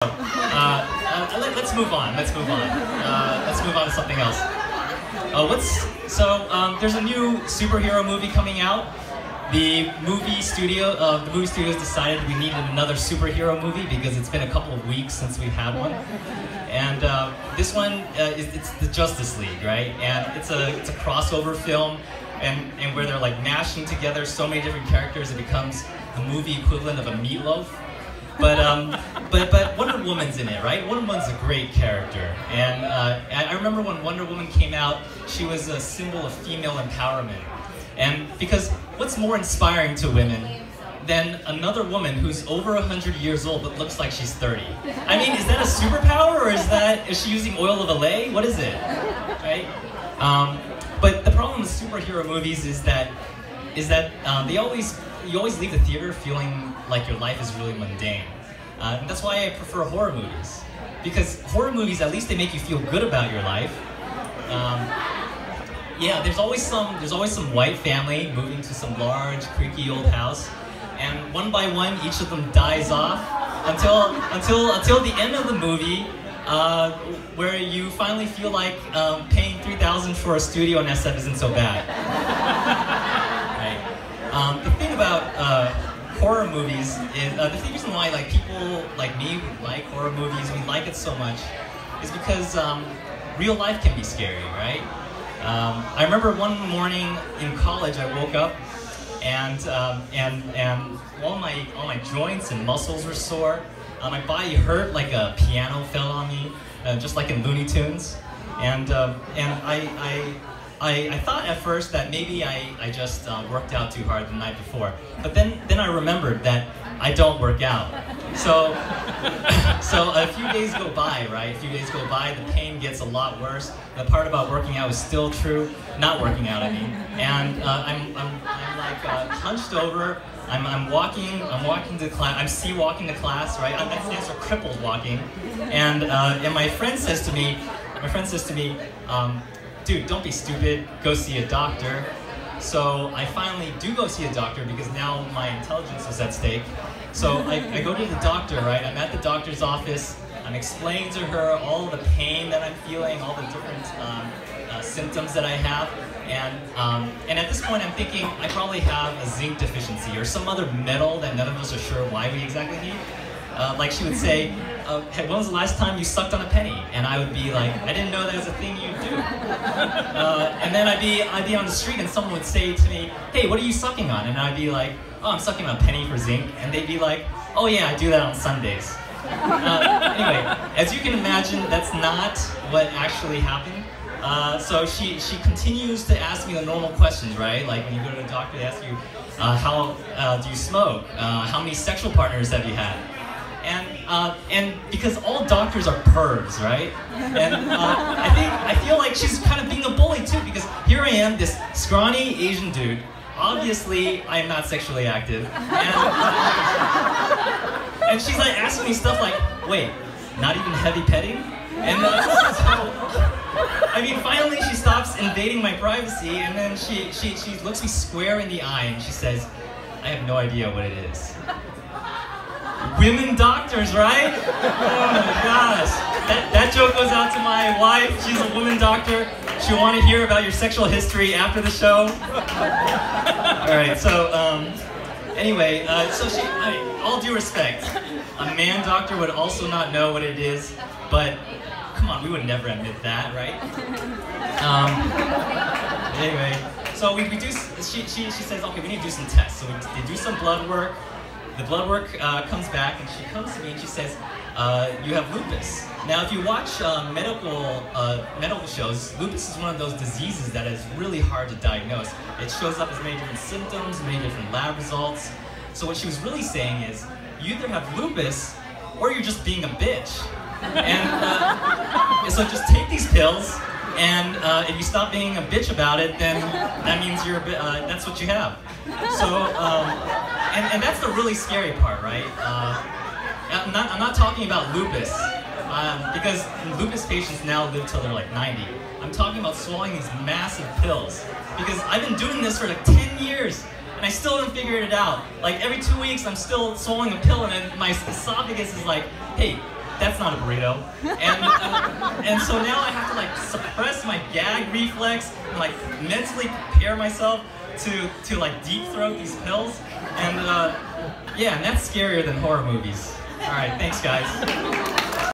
Let's move on. Let's move on. Let's move on to something else. There's a new superhero movie coming out. The movie studios decided we needed another superhero movie because it's been a couple of weeks since we've had one. And this one it's the Justice League, right? And it's a crossover film, and where they're like mashing together so many different characters, it becomes the movie equivalent of a meatloaf. But Wonder Woman's in it, right? Wonder Woman's a great character, and I remember when Wonder Woman came out, she was a symbol of female empowerment. And because what's more inspiring to women than another woman who's over 100 years old but looks like she's 30? I mean, is that a superpower, or is she using oil of Olay? What is it, right? But the problem with superhero movies is that you always leave the theater feeling like your life is really mundane. And that's why I prefer horror movies, because horror movies, at least they make you feel good about your life. Yeah, there's always some white family moving to some large, creaky old house, and one by one, each of them dies off until the end of the movie, where you finally feel like paying $3,000 for a studio in SF isn't so bad. Right? The thing about horror movies is the reason why people like me who like horror movies, we like it so much, is because real life can be scary, right? I remember one morning in college, I woke up and all my joints and muscles were sore. My body hurt like a piano fell on me, just like in Looney Tunes. And I thought at first that maybe I just worked out too hard the night before. But then I remembered that I don't work out. So a few days go by, right? A few days go by, the pain gets a lot worse. The part about working out is still true. Not working out, I mean. And I'm like hunched over. I'm walking to class. I'm sea-walking to class, right? That stands for crippled walking. And my friend says to me, dude, don't be stupid, go see a doctor. So I finally do go see a doctor because now my intelligence is at stake. So I go to the doctor, right? I'm at the doctor's office. I'm explaining to her all the pain that I'm feeling, all the different symptoms that I have. And at this point I'm thinking I probably have a zinc deficiency or some other metal that none of us are sure why we exactly need. Like she would say, hey, when was the last time you sucked on a penny? And I would be like, I didn't know that was a thing you do. And then I'd be on the street and someone would say to me, hey, what are you sucking on? And I'd be like, oh, I'm sucking on a penny for zinc. And they'd be like, oh yeah, I do that on Sundays. Anyway, as you can imagine, that's not what actually happened. So she continues to ask me the normal questions, right? Like when you go to the doctor, they ask you, how do you smoke? How many sexual partners have you had? And because all doctors are pervs, right? And I feel like she's kind of being a bully too, because here I am, this scrawny Asian dude. Obviously, I am not sexually active. And she's like asking me stuff like, wait, not even heavy petting? And I mean, finally she stops invading my privacy, and then she looks me square in the eye and she says, I have no idea what it is. Women doctors, right? Oh my gosh. That joke goes out to my wife. She's a woman doctor. She'll want to hear about your sexual history after the show. Alright, so anyway, all due respect, a man doctor would also not know what it is, but come on, we would never admit that, right? Anyway, so she says, okay, we need to do some tests. So they do some blood work. The blood work comes back, and she comes to me and she says, you have lupus. Now, if you watch medical shows, lupus is one of those diseases that is really hard to diagnose. It shows up as many different symptoms, many different lab results. So what she was really saying is, you either have lupus, or you're just being a bitch. And so just take these pills, and if you stop being a bitch about it, then that means you're that's what you have. So, and that's the really scary part, right? I'm not talking about lupus, because lupus patients now live till they're like 90. I'm talking about swallowing these massive pills, because I've been doing this for like 10 years, and I still haven't figured it out. Like every 2 weeks, I'm still swallowing a pill, and then my esophagus is like, hey, that's not a burrito. And so now I have to like suppress my gag reflex and like mentally prepare myself to like deep throat these pills. And yeah, and that's scarier than horror movies. All right, thanks guys.